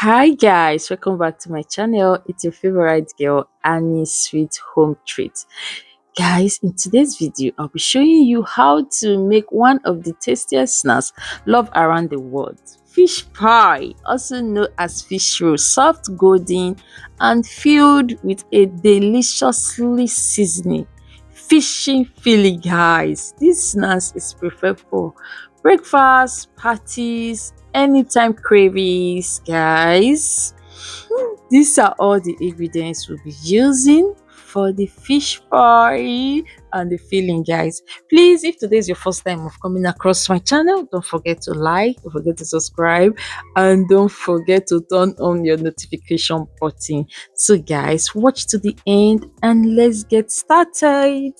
Hi guys, welcome back to my channel. It's your favorite girl Annie Sweet Home Treat. Guys, in today's video I'll be showing you how to make one of the tastiest snacks loved around the world. Fish pie, also known as fish roll, soft golden and filled with a deliciously seasoning fishing filling. Guys, this snack is perfect for breakfast, parties, anytime cravings. Guys, these are all the ingredients we'll be using for the fish pie and the filling. Guys, please, if today is your first time of coming across my channel, don't forget to like, don't forget to subscribe, and don't forget to turn on your notification button. So guys, watch to the end and let's get started.